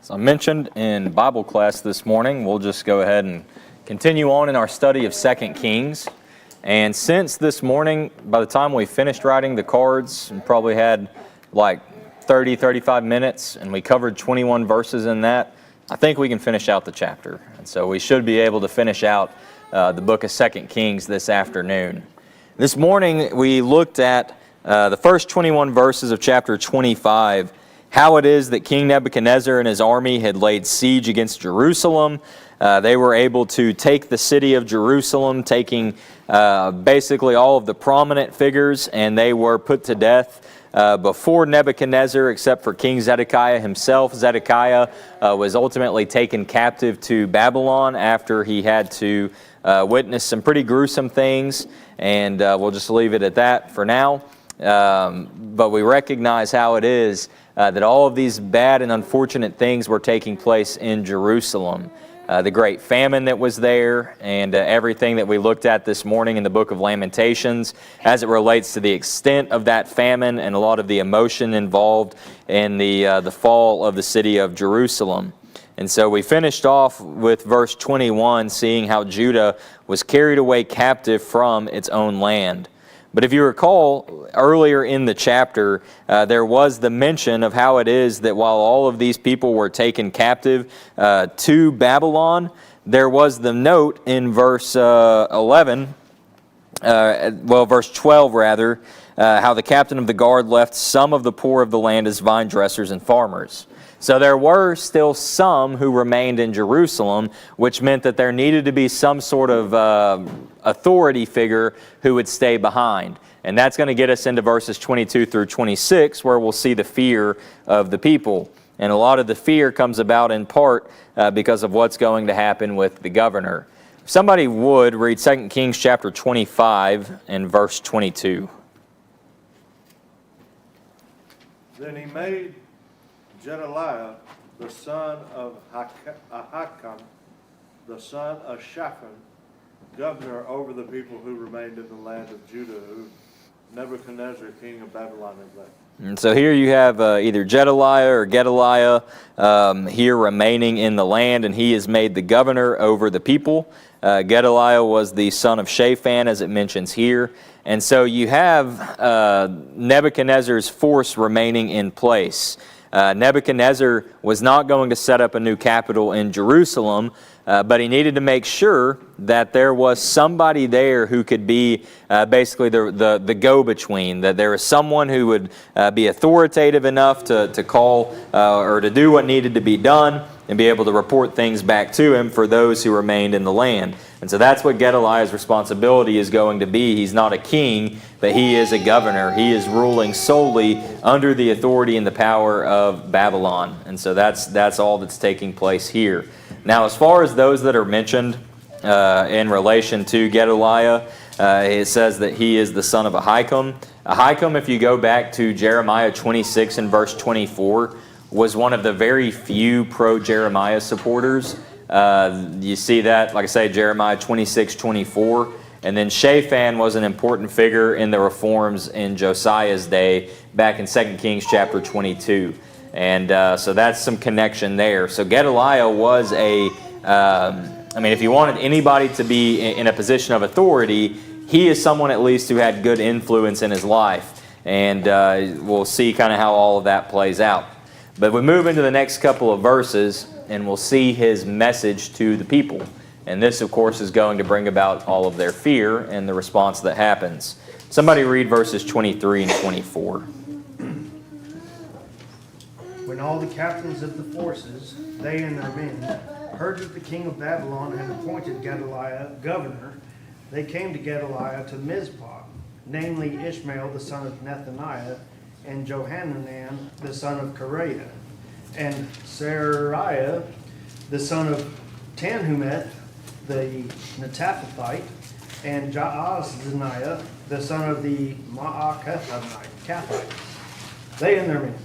As I mentioned in Bible class this morning, we'll just go ahead and continue on in our study of 2 Kings. And since this morning, by the time we finished writing the cards, we probably had like 35 minutes, and we covered 21 verses in that, I think we can finish out the chapter. And so we should be able to finish out the book of 2 Kings this afternoon. This morning, we looked at the first 21 verses of chapter 25, how it is that King Nebuchadnezzar and his army had laid siege against Jerusalem. They were able to take the city of Jerusalem, taking basically all of the prominent figures, and they were put to death before Nebuchadnezzar, except for King Zedekiah himself. Zedekiah was ultimately taken captive to Babylon after he had to witness some pretty gruesome things, and we'll just leave it at that for now. But we recognize how it is that all of these bad and unfortunate things were taking place in Jerusalem. The great famine that was there, and everything that we looked at this morning in the book of Lamentations as it relates to the extent of that famine and a lot of the emotion involved in the fall of the city of Jerusalem. And so we finished off with verse 21, seeing how Judah was carried away captive from its own land. But if you recall, earlier in the chapter, there was the mention of how it is that while all of these people were taken captive to Babylon, there was the note in verse 12 rather, how the captain of the guard left some of the poor of the land as vine dressers and farmers. So there were still some who remained in Jerusalem, which meant that there needed to be some sort of authority figure who would stay behind. And that's going to get us into verses 22 through 26, where we'll see the fear of the people. And a lot of the fear comes about in part because of what's going to happen with the governor. If somebody would read 2 Kings chapter 25 and verse 22. Then he made Gedaliah, the son of Ahikam, the son of Shaphan, governor over the people who remained in the land of Judah, who Nebuchadnezzar, king of Babylon, had left. And so here you have either Gedaliah or Gedaliah here remaining in the land, and he is made the governor over the people. Gedaliah was the son of Shaphan, as it mentions here. And so you have Nebuchadnezzar's force remaining in place. Nebuchadnezzar was not going to set up a new capital in Jerusalem, but he needed to make sure that there was somebody there who could be basically the go-between, that there was someone who would be authoritative enough to call or to do what needed to be done and be able to report things back to him for those who remained in the land. And so that's what Gedaliah's responsibility is going to be. He's not a king, but he is a governor. He is ruling solely under the authority and the power of Babylon. And so that's all that's taking place here. Now, as far as those that are mentioned in relation to Gedaliah, it says that he is the son of Ahikam. Ahikam, if you go back to Jeremiah 26 and verse 24, was one of the very few pro-Jeremiah supporters. You see that, like I say, Jeremiah 26:24. And then Shaphan was an important figure in the reforms in Josiah's day back in 2 Kings chapter 22. And so that's some connection there. So Gedaliah was if you wanted anybody to be in a position of authority, he is someone at least who had good influence in his life. And we'll see kind of how all of that plays out. But we move into the next couple of verses, and we'll see his message to the people. And this, of course, is going to bring about all of their fear and the response that happens. Somebody read verses 23 and 24. When all the captains of the forces, they and their men, heard that the king of Babylon had appointed Gedaliah governor, they came to Gedaliah to Mizpah, namely Ishmael the son of Nethaniah, and Johanan the son of Kareah, and Seraiah the son of Tanhumeth the Netophathite, and Jaazaniah the son of the Maacathites, they and their men.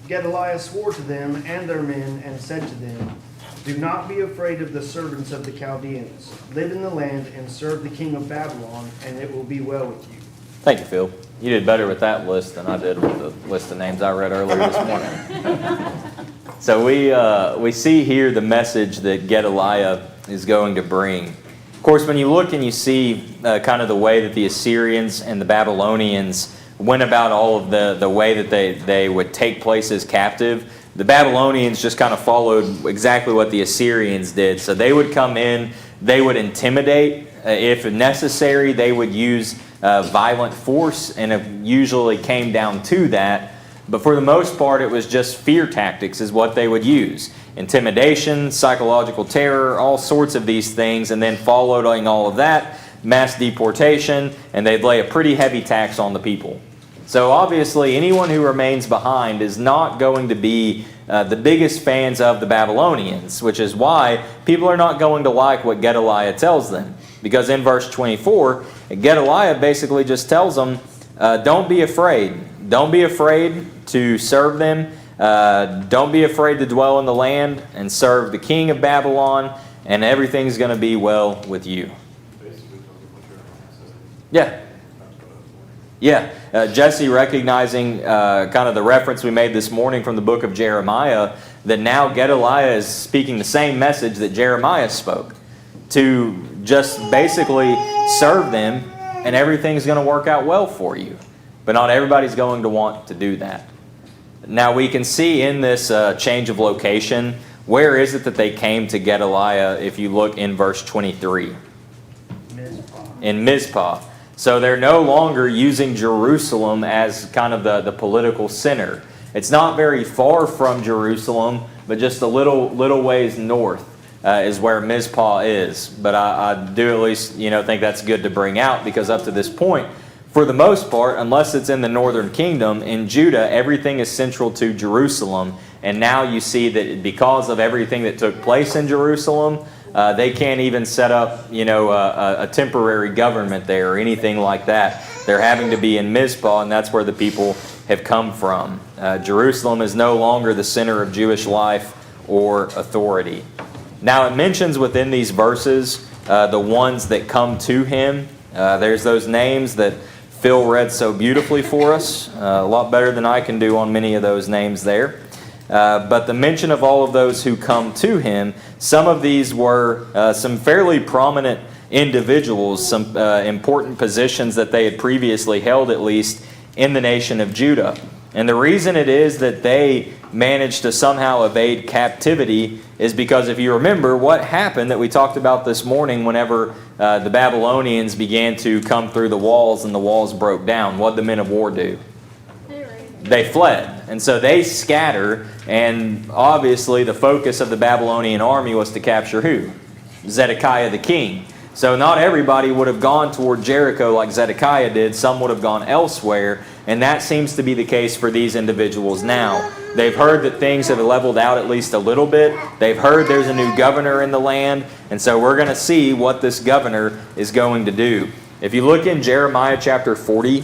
Gedaliah swore to them and their men and said to them, Do not be afraid of the servants of the Chaldeans. Live in the land and serve the king of Babylon, and it will be well with you. Thank you, Phil. You did better with that list than I did with the list of names I read earlier this morning. So we see here the message that Gedaliah is going to bring. Of course, when you look and you see kind of the way that the Assyrians and the Babylonians went about all of the way that they would take places captive, the Babylonians just kind of followed exactly what the Assyrians did. So they would come in, they would intimidate. If necessary, they would use violent force, and it usually came down to that. But for the most part, it was just fear tactics is what they would use. Intimidation, psychological terror, all sorts of these things, and then following all of that, mass deportation, and they'd lay a pretty heavy tax on the people. So obviously, anyone who remains behind is not going to be the biggest fans of the Babylonians, which is why people are not going to like what Gedaliah tells them. Because in verse 24, Gedaliah basically just tells them, don't be afraid. Don't be afraid to serve them. Don't be afraid to dwell in the land and serve the king of Babylon, and everything's going to be well with you. Yeah. Yeah. Jesse recognizing kind of the reference we made this morning from the book of Jeremiah, that now Gedaliah is speaking the same message that Jeremiah spoke, to just basically serve them and everything's going to work out well for you. But not everybody's going to want to do that. Now we can see in this change of location, where is it that they came to Gedaliah if you look in verse 23? Mizpah. In Mizpah. So they're no longer using Jerusalem as kind of the political center. It's not very far from Jerusalem, but just a little ways north is where Mizpah is. But I do at least think that's good to bring out, because up to this point, for the most part, unless it's in the northern kingdom, in Judah, everything is central to Jerusalem. And now you see that because of everything that took place in Jerusalem, they can't even set up, a temporary government there or anything like that. They're having to be in Mizpah, and that's where the people have come from. Jerusalem is no longer the center of Jewish life or authority. Now it mentions within these verses the ones that come to him. There's those names that Phil read so beautifully for us, a lot better than I can do on many of those names there. But the mention of all of those who come to him, some of these were some fairly prominent individuals, some important positions that they had previously held, at least in the nation of Judah. And the reason it is that they managed to somehow evade captivity is because, if you remember, what happened that we talked about this morning whenever the Babylonians began to come through the walls and the walls broke down, what did the men of war do? They fled. And so they scatter, and obviously the focus of the Babylonian army was to capture who? Zedekiah the king. So not everybody would have gone toward Jericho like Zedekiah did. Some would have gone elsewhere, and that seems to be the case for these individuals now. They've heard that things have leveled out at least a little bit. They've heard there's a new governor in the land, and so we're going to see what this governor is going to do. If you look in Jeremiah chapter 40,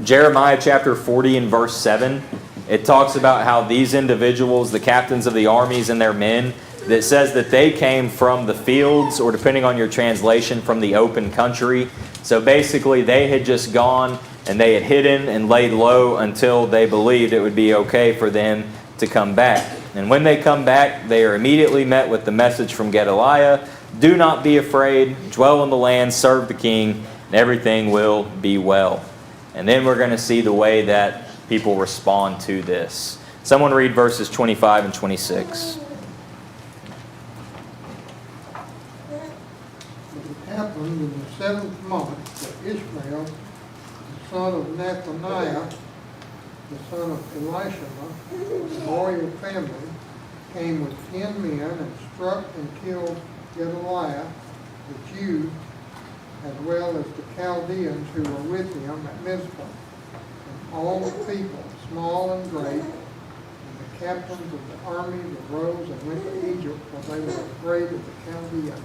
Jeremiah chapter 40 and verse 7, it talks about how these individuals, the captains of the armies and their men, that says that they came from the fields, or depending on your translation, from the open country. So basically they had just gone and they had hidden and laid low until they believed it would be okay for them to come back. And when they come back, they are immediately met with the message from Gedaliah, do not be afraid, dwell in the land, serve the king, and everything will be well. And then we're going to see the way that people respond to this. Someone read verses 25 and 26. It happened in the 7th month that Ishmael, the son of Nethaniah, the son of Elishama, the royal family, came with 10 men and struck and killed Gedaliah, the Jew, as well as the Chaldeans who were with him at Mizpah, and all the people, small and great, and the captains of the armies arose and went to Egypt, for they were afraid of the Chaldeans.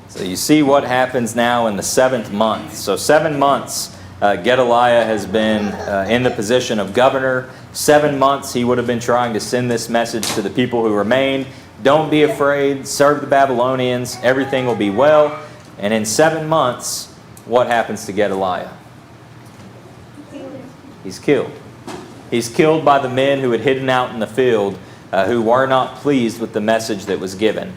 So you see what happens now in the 7th month. So 7 months, Gedaliah has been in the position of governor. 7 months he would have been trying to send this message to the people who remained. Don't be afraid, serve the Babylonians, everything will be well. And in 7 months, what happens to Gedaliah? He's killed. He's killed by the men who had hidden out in the field, who were not pleased with the message that was given.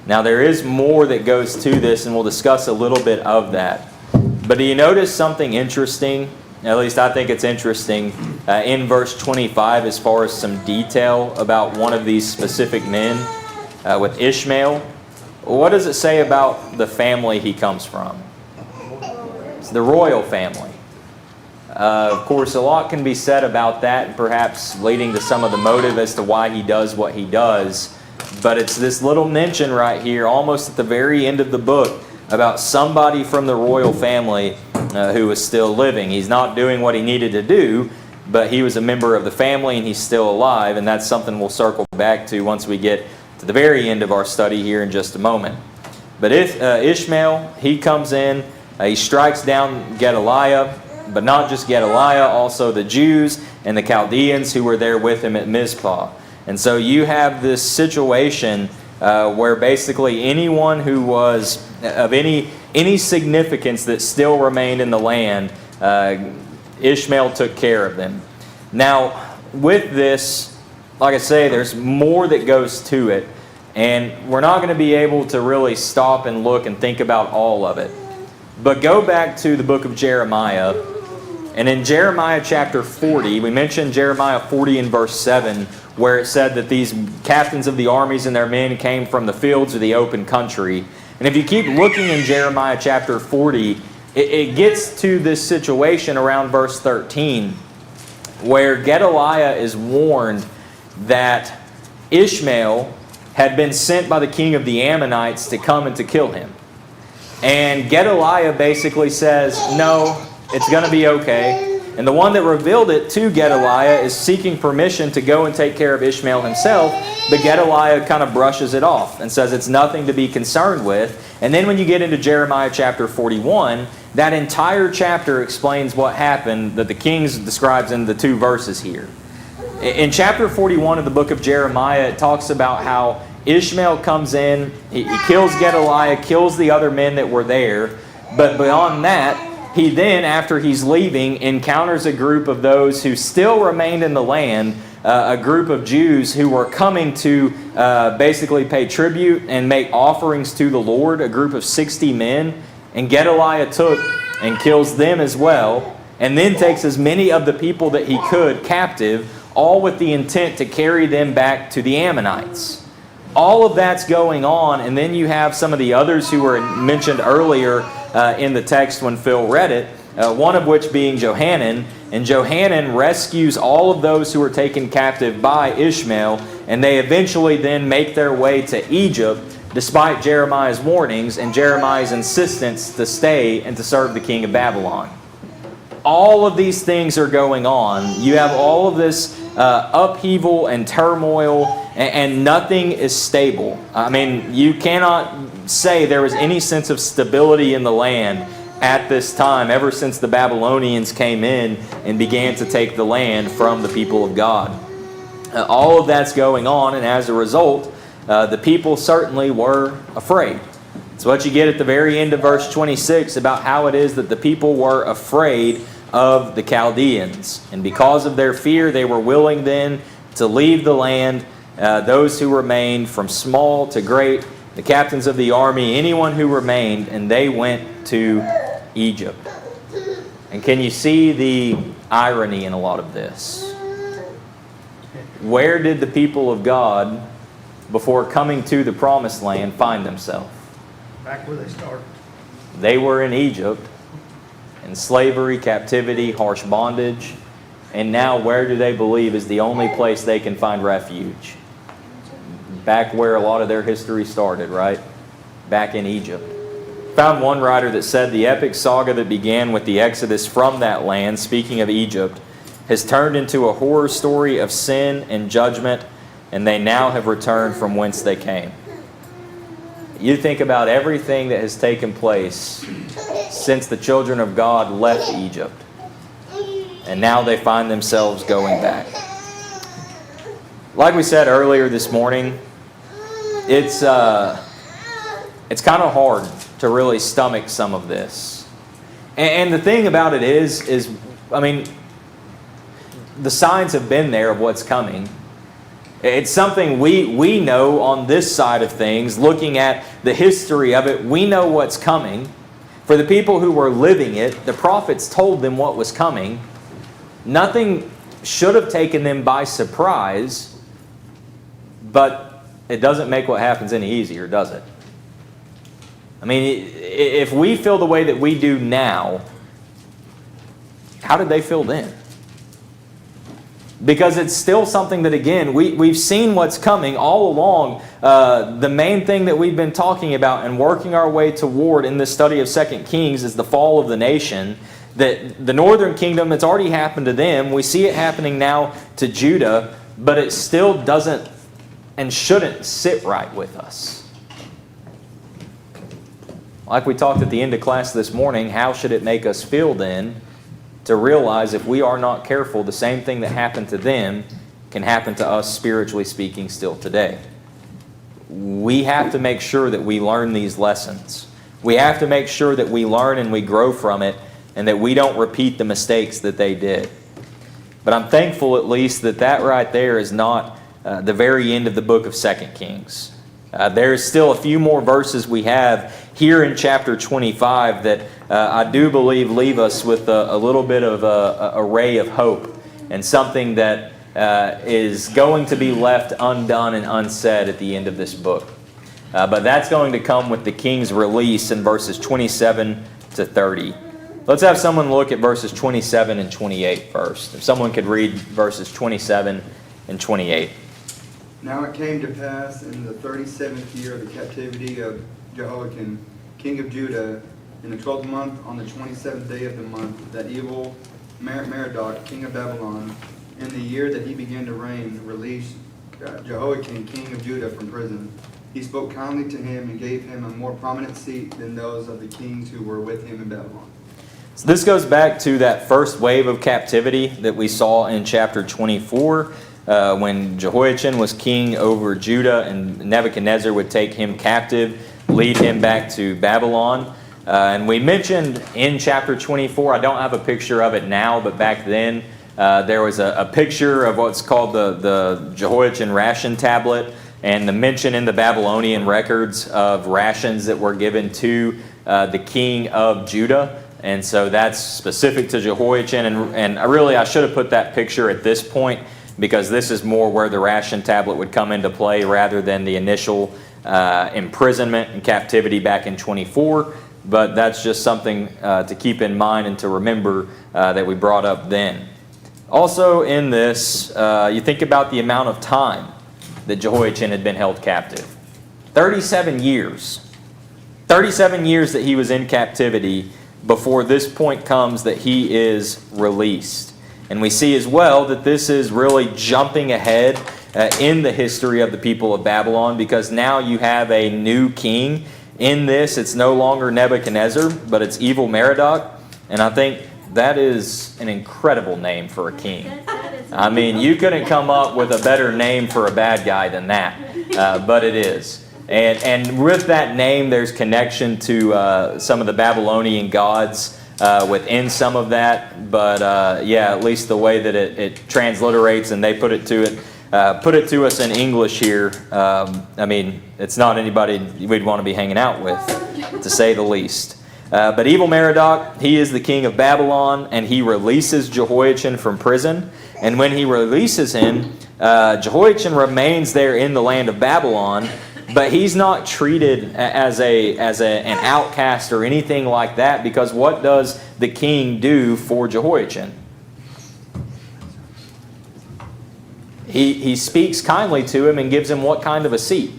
Now there is more that goes to this, and we'll discuss a little bit of that. But do you notice something interesting? At least I think it's interesting in verse 25 as far as some detail about one of these specific men with Ishmael. What does it say about the family he comes from? It's the royal family. Of course, a lot can be said about that, perhaps leading to some of the motive as to why he does what he does. But it's this little mention right here, almost at the very end of the book, about somebody from the royal family who was still living. He's not doing what he needed to do, but he was a member of the family and he's still alive, and that's something we'll circle back to once we get to the very end of our study here in just a moment. But if Ishmael, he comes in, he strikes down Gedaliah, but not just Gedaliah, also the Jews and the Chaldeans who were there with him at Mizpah. And so you have this situation where basically anyone who was of any significance that still remained in the land, Ishmael took care of them. Now, with this, like I say, there's more that goes to it, and we're not going to be able to really stop and look and think about all of it. But go back to the book of Jeremiah, and in Jeremiah chapter 40, we mentioned Jeremiah 40 and verse 7, where it said that these captains of the armies and their men came from the fields or the open country. And if you keep looking in Jeremiah chapter 40, it gets to this situation around verse 13, where Gedaliah is warned that Ishmael had been sent by the king of the Ammonites to come and to kill him. And Gedaliah basically says, no, it's going to be okay. And the one that revealed it to Gedaliah is seeking permission to go and take care of Ishmael himself, but Gedaliah kind of brushes it off and says it's nothing to be concerned with. And then when you get into Jeremiah chapter 41, that entire chapter explains what happened that the king describes in the 2 verses here. In chapter 41 of the book of Jeremiah, it talks about how Ishmael comes in, he kills Gedaliah, kills the other men that were there, but beyond that, he then, after he's leaving, encounters a group of those who still remained in the land, a group of Jews who were coming to basically pay tribute and make offerings to the Lord, a group of 60 men. And Gedaliah took and kills them as well, and then takes as many of the people that he could captive, all with the intent to carry them back to the Ammonites. All of that's going on, and then you have some of the others who were mentioned earlier in the text when Phil read it, one of which being Johanan. And Johanan rescues all of those who were taken captive by Ishmael, and they eventually then make their way to Egypt, despite Jeremiah's warnings and Jeremiah's insistence to stay and to serve the king of Babylon. All of these things are going on. You have all of this upheaval and turmoil, and nothing is stable. I mean, you cannot say there was any sense of stability in the land at this time, ever since the Babylonians came in and began to take the land from the people of God. All of that's going on, and as a result, the people certainly were afraid. It's what you get at the very end of verse 26 about how it is that the people were afraid of the Chaldeans. And because of their fear, they were willing then to leave the land, those who remained, from small to great, the captains of the army, anyone who remained, and they went to Egypt. And can you see the irony in a lot of this? Where did the people of God, before coming to the promised land, find themselves? Back where they started. They were in Egypt, in slavery, captivity, harsh bondage, and now where do they believe is the only place they can find refuge? Back where a lot of their history started, right? Back in Egypt. Found one writer that said the epic saga that began with the exodus from that land, speaking of Egypt, has turned into a horror story of sin and judgment, and they now have returned from whence they came. You think about everything that has taken place since the children of God left Egypt, and now they find themselves going back. Like we said earlier this morning, it's kind of hard to really stomach some of this. And the thing about it is, I mean, the signs have been there of what's coming. It's something we know on this side of things, looking at the history of it, we know what's coming. For the people who were living it, the prophets told them what was coming. Nothing should have taken them by surprise, but it doesn't make what happens any easier, does it? I mean, if we feel the way that we do now, how did they feel then? Because it's still something that, again, we've seen what's coming all along. The main thing that we've been talking about and working our way toward in this study of 2 Kings is the fall of the nation. That the northern kingdom, it's already happened to them. We see it happening now to Judah, but it still doesn't and shouldn't sit right with us. Like we talked at the end of class this morning, how should it make us feel then to realize if we are not careful, the same thing that happened to them can happen to us, spiritually speaking, still today. We have to make sure that we learn these lessons. We have to make sure that we learn and we grow from it, and that we don't repeat the mistakes that they did. But I'm thankful at least that right there is not the very end of the book of 2 Kings. There's still a few more verses we have here in chapter 25 that I do believe leave us with a little bit of a ray of hope, and something that is going to be left undone and unsaid at the end of this book. But that's going to come with the king's release in verses 27 to 30. Let's have someone look at verses 27 and 28 first. If someone could read verses 27 and 28. Now it came to pass in the 37th year of the captivity of Jehoiakim, king of Judah, in the 12th month, on the 27th day of the month, that evil Merodach, king of Babylon, in the year that he began to reign, released Jehoiakim, king of Judah, from prison. He spoke kindly to him and gave him a more prominent seat than those of the kings who were with him in Babylon. So this goes back to that first wave of captivity that we saw in chapter 24, when Jehoiachin was king over Judah and Nebuchadnezzar would take him captive, lead him back to Babylon. And we mentioned in chapter 24, I don't have a picture of it now, but back then there was a picture of what's called the Jehoiachin ration tablet, and the mention in the Babylonian records of rations that were given to the king of Judah. And so that's specific to Jehoiachin. And I should have put that picture at this point, because this is more where the ration tablet would come into play rather than the initial imprisonment and captivity back in 24. But that's just something to keep in mind and to remember that we brought up then. Also in this, you think about the amount of time that Jehoiachin had been held captive. 37 years. 37 years that he was in captivity before this point comes that he is released. And we see as well that this is really jumping ahead in the history of the people of Babylon, because now you have a new king in this. It's no longer Nebuchadnezzar, but it's evil Merodach. And I think that is an incredible name for a king. I mean, you couldn't come up with a better name for a bad guy than that, but it is. And with that name, there's connection to some of the Babylonian gods within some of that. But at least the way that it transliterates and they put it to us in English here. I mean, it's not anybody we'd want to be hanging out with, to say the least. But evil Merodach, he is the king of Babylon, and he releases Jehoiachin from prison. And when he releases him, Jehoiachin remains there in the land of Babylon. But he's not treated as an outcast or anything like that, because what does the king do for Jehoiachin? He speaks kindly to him and gives him what kind of a seat?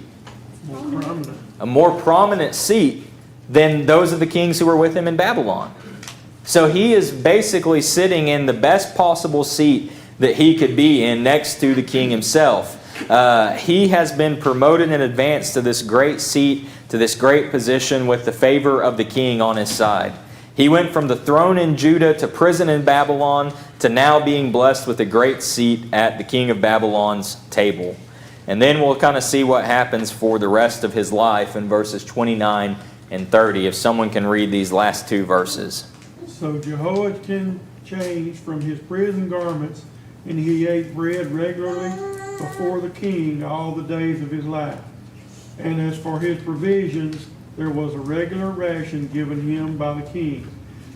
More prominent. A more prominent seat than those of the kings who were with him in Babylon. So he is basically sitting in the best possible seat that he could be in, next to the king himself. He has been promoted in advance to this great seat, to this great position, with the favor of the king on his side. He went from the throne in Judah to prison in Babylon to now being blessed with a great seat at the king of Babylon's table. And then we'll kind of see what happens for the rest of his life in verses 29 and 30, if someone can read these last two verses. So Jehoiachin changed from his prison garments and he ate bread regularly before the king all the days of his life. And as for his provisions, there was a regular ration given him by the king,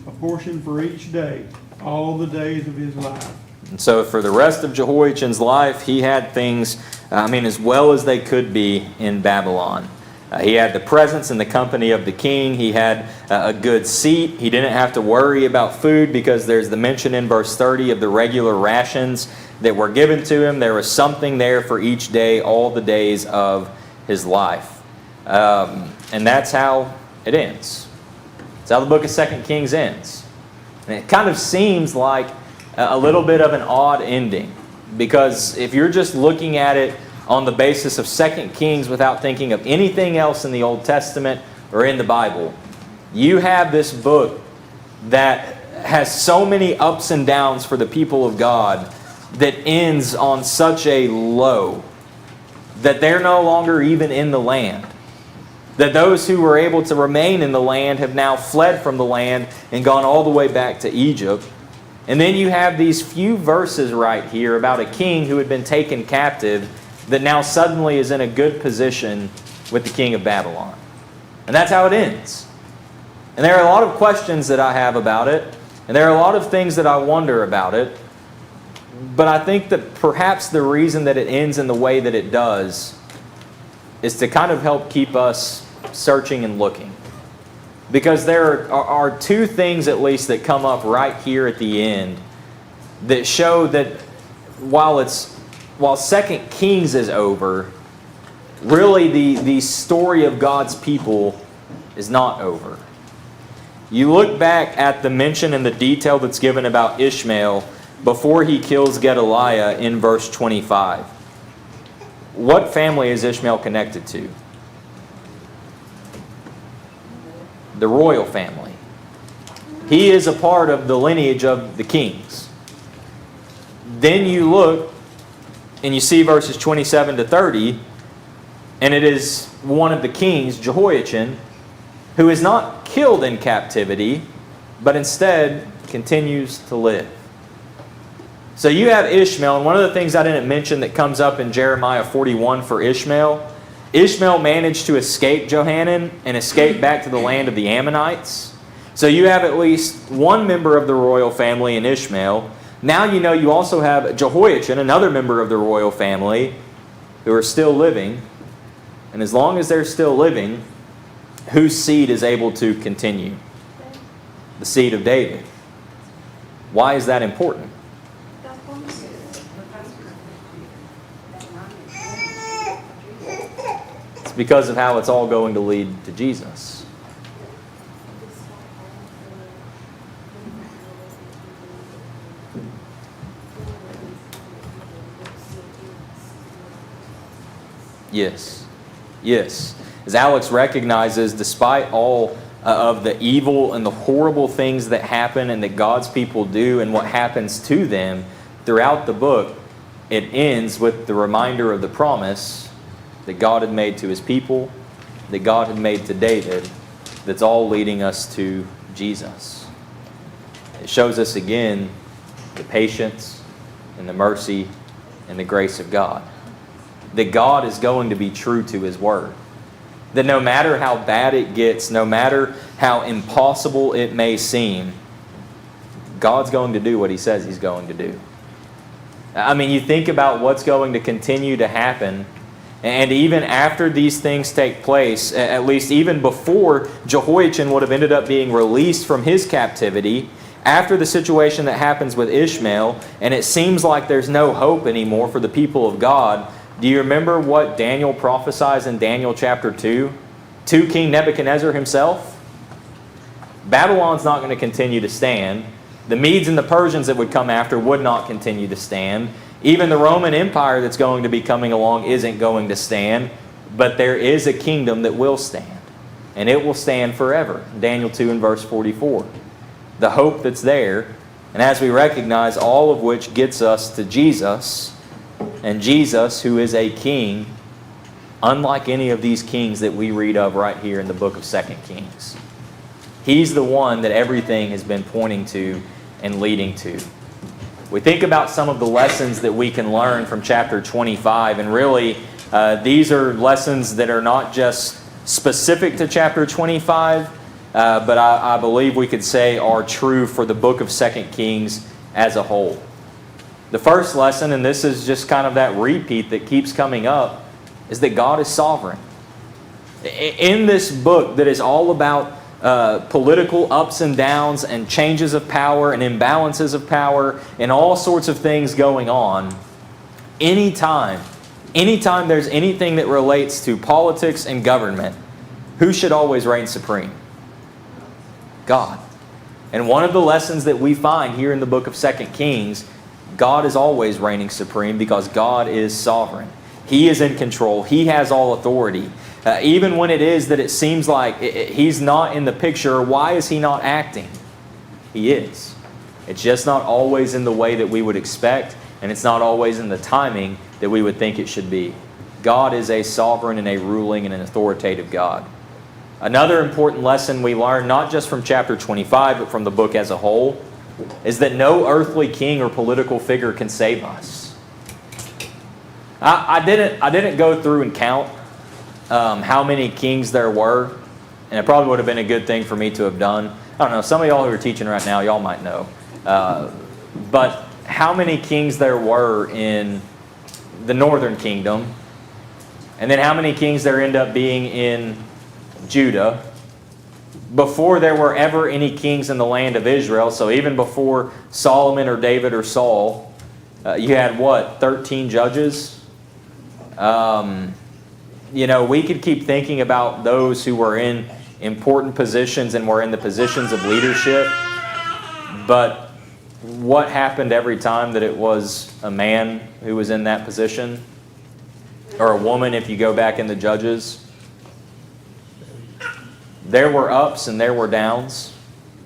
a portion for each day, all the days of his life. And so for the rest of Jehoiachin's life, he had things, as well as they could be in Babylon. He had the presence and the company of the king. He had a good seat. He didn't have to worry about food because there's the mention in verse 30 of the regular rations that were given to him. There was something there for each day, all the days of his life. And that's how it ends. That's how the book of 2 Kings ends. And it kind of seems like a little bit of an odd ending, because if you're just looking at it on the basis of 2 Kings without thinking of anything else in the Old Testament or in the Bible, you have this book that has so many ups and downs for the people of God that ends on such a low that they're no longer even in the land. That those who were able to remain in the land have now fled from the land and gone all the way back to Egypt. And then you have these few verses right here about a king who had been taken captive that now suddenly is in a good position with the king of Babylon. And that's how it ends. And there are a lot of questions that I have about it, and there are a lot of things that I wonder about it. But I think that perhaps the reason that it ends in the way that it does is to kind of help keep us searching and looking. Because there are two things at least that come up right here at the end that show that while 2 Kings is over, really the story of God's people is not over. You look back at the mention and the detail that's given about Ishmael before he kills Gedaliah in verse 25. What family is Ishmael connected to? The royal family. He is a part of the lineage of the kings. Then you look and you see verses 27 to 30, and it is one of the kings, Jehoiachin, who is not killed in captivity, but instead continues to live. So you have Ishmael, and one of the things I didn't mention that comes up in Jeremiah 41 for Ishmael, Ishmael managed to escape Johanan and escape back to the land of the Ammonites. So you have at least one member of the royal family in Ishmael. Now you know you also have Jehoiachin, another member of the royal family, who are still living. And as long as they're still living, whose seed is able to continue? The seed of David. Why is that important? It's because of how it's all going to lead to Jesus. Yes. Yes. As Alex recognizes, despite all of the evil and the horrible things that happen and that God's people do and what happens to them throughout the book, it ends with the reminder of the promise that God had made to His people, that God had made to David, that's all leading us to Jesus. It shows us again the patience and the mercy and the grace of God. That God is going to be true to His word. That no matter how bad it gets, no matter how impossible it may seem, God's going to do what He says He's going to do. I mean, you think about what's going to continue to happen, and even after these things take place, at least even before Jehoiachin would have ended up being released from his captivity, after the situation that happens with Ishmael, and it seems like there's no hope anymore for the people of God, do you remember what Daniel prophesies in Daniel chapter 2? To King Nebuchadnezzar himself? Babylon's not going to continue to stand. The Medes and the Persians that would come after would not continue to stand. Even the Roman Empire that's going to be coming along isn't going to stand. But there is a kingdom that will stand. And it will stand forever. Daniel 2 and verse 44. The hope that's there. And as we recognize, all of which gets us to Jesus. And Jesus, who is a king, unlike any of these kings that we read of right here in the book of 2 Kings. He's the one that everything has been pointing to and leading to. we think about some of the lessons that we can learn from chapter 25, and really these are lessons that are not just specific to chapter 25, but I believe we could say are true for the book of 2 Kings as a whole. The first lesson, and this is just kind of that repeat that keeps coming up, is that God is sovereign. In this book that is all about political ups and downs and changes of power and imbalances of power and all sorts of things going on, anytime there's anything that relates to politics and government, who should always reign supreme? God. And one of the lessons that we find here in the book of 2 Kings, God is always reigning supreme because God is sovereign. He is in control. He has all authority. Even when it is that it seems like He's not in the picture, why is He not acting? He is. It's just not always in the way that we would expect, and it's not always in the timing that we would think it should be. God is a sovereign and a ruling and an authoritative God. Another important lesson we learn, not just from chapter 25, but from the book as a whole, is that no earthly king or political figure can save us. I didn't go through and count how many kings there were, and it probably would have been a good thing for me to have done. I don't know, some of y'all who are teaching right now, y'all might know. But how many kings there were in the northern kingdom, and then how many kings there end up being in Judah, before there were ever any kings in the land of Israel. So even before Solomon or David or Saul, you had what, 13 judges? We could keep thinking about those who were in important positions and were in the positions of leadership. But what happened every time that it was a man who was in that position? Or a woman, if you go back in the Judges? There were ups and there were downs.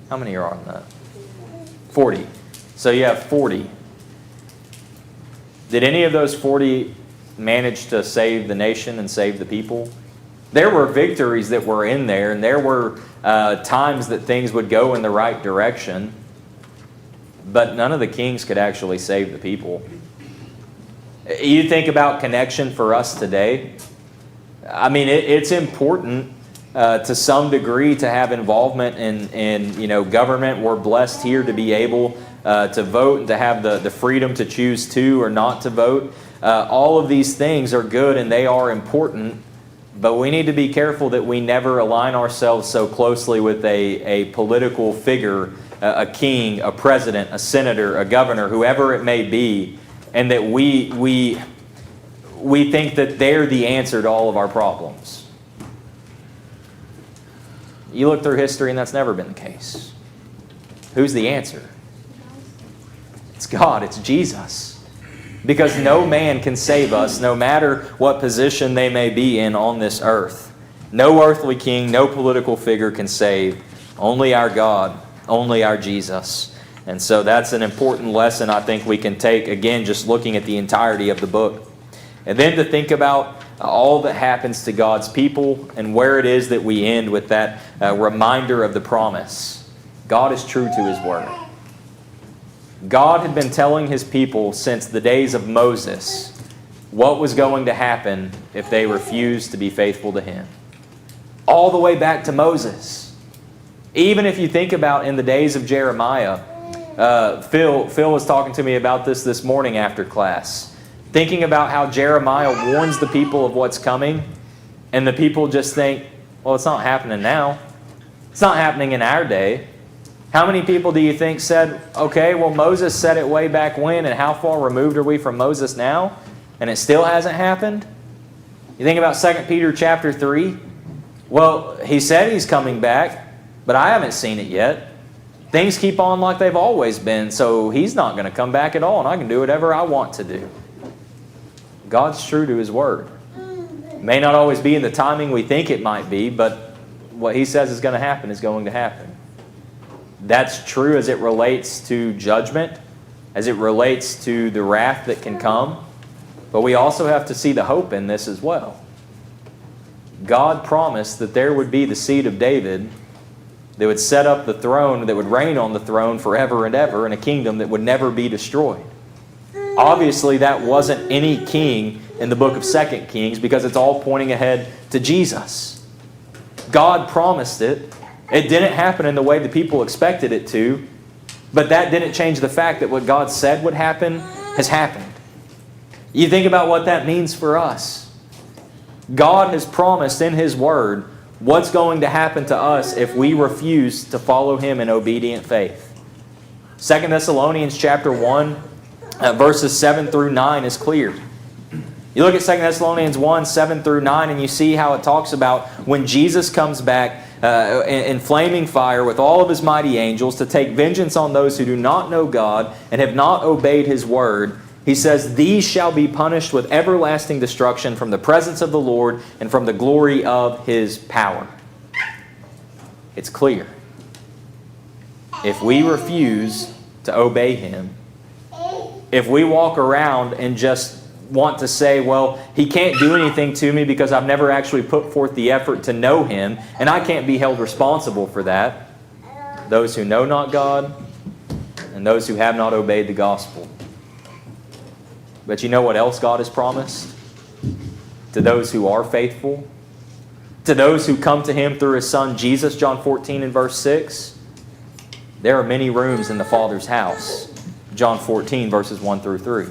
How many are on that? 40. So you have 40. Did any of those 40 manage to save the nation and save the people? There were victories that were in there, and there were times that things would go in the right direction, but none of the kings could actually save the people. You think about connection for us today. I mean, it's important to some degree to have involvement in government. We're blessed here to be able to vote and to have the freedom to choose to or not to vote. All of these things are good and they are important, but we need to be careful that we never align ourselves so closely with a political figure, a king, a president, a senator, a governor, whoever it may be, and that we think that they're the answer to all of our problems. You look through history and that's never been the case. Who's the answer? It's God. It's Jesus. Because no man can save us, no matter what position they may be in on this earth. No earthly king, no political figure can save. Only our God, only our Jesus. And so that's an important lesson I think we can take, again, just looking at the entirety of the book. And then to think about all that happens to God's people and where it is that we end with that reminder of the promise. God is true to His word. God had been telling His people since the days of Moses what was going to happen if they refused to be faithful to Him. All the way back to Moses. Even if you think about in the days of Jeremiah, Phil was talking to me about this morning after class. Thinking about how Jeremiah warns the people of what's coming, and the people just think, well, it's not happening now. It's not happening in our day. How many people do you think said, okay, well, Moses said it way back when, and how far removed are we from Moses now? And it still hasn't happened? You think about 2 Peter chapter 3. Well, he said He's coming back, but I haven't seen it yet. Things keep on like they've always been, so He's not going to come back at all, and I can do whatever I want to do. God's true to His word. It may not always be in the timing we think it might be, but what He says is going to happen is going to happen. That's true as it relates to judgment, as it relates to the wrath that can come, but we also have to see the hope in this as well. God promised that there would be the seed of David that would set up the throne, that would reign on the throne forever and ever in a kingdom that would never be destroyed. Obviously, that wasn't any king in the book of 2 Kings because it's all pointing ahead to Jesus. God promised it. It didn't happen in the way the people expected it to, but that didn't change the fact that what God said would happen has happened. You think about what that means for us. God has promised in His Word what's going to happen to us if we refuse to follow Him in obedient faith. 2 Thessalonians chapter 1, verses 7 through 9 is clear. You look at 2 Thessalonians 1, 7 through 9, and you see how it talks about when Jesus comes back in flaming fire with all of His mighty angels to take vengeance on those who do not know God and have not obeyed His word. He says, "These shall be punished with everlasting destruction from the presence of the Lord and from the glory of His power." It's clear. If we refuse to obey Him, if we walk around and just want to say, well, He can't do anything to me because I've never actually put forth the effort to know Him, and I can't be held responsible for that. Those who know not God and those who have not obeyed the gospel. But you know what else God has promised? To those who are faithful, to those who come to Him through His Son Jesus, John 14 and verse 6, there are many rooms in the Father's house, John 14 verses 1 through 3.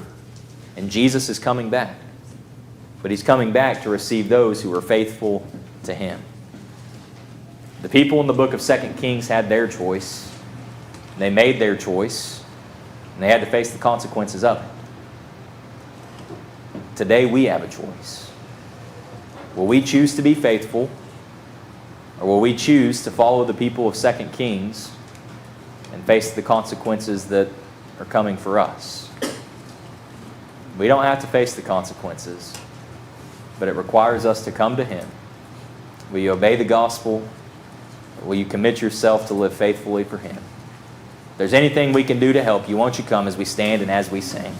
And Jesus is coming back. But He's coming back to receive those who are faithful to Him. The people in the book of 2 Kings had their choice. They made their choice. And they had to face the consequences of it. Today we have a choice. Will we choose to be faithful? Or will we choose to follow the people of 2 Kings and face the consequences that are coming for us? We don't have to face the consequences, but it requires us to come to Him. Will you obey the gospel? Or will you commit yourself to live faithfully for Him? If there's anything we can do to help you, won't you come as we stand and as we sing?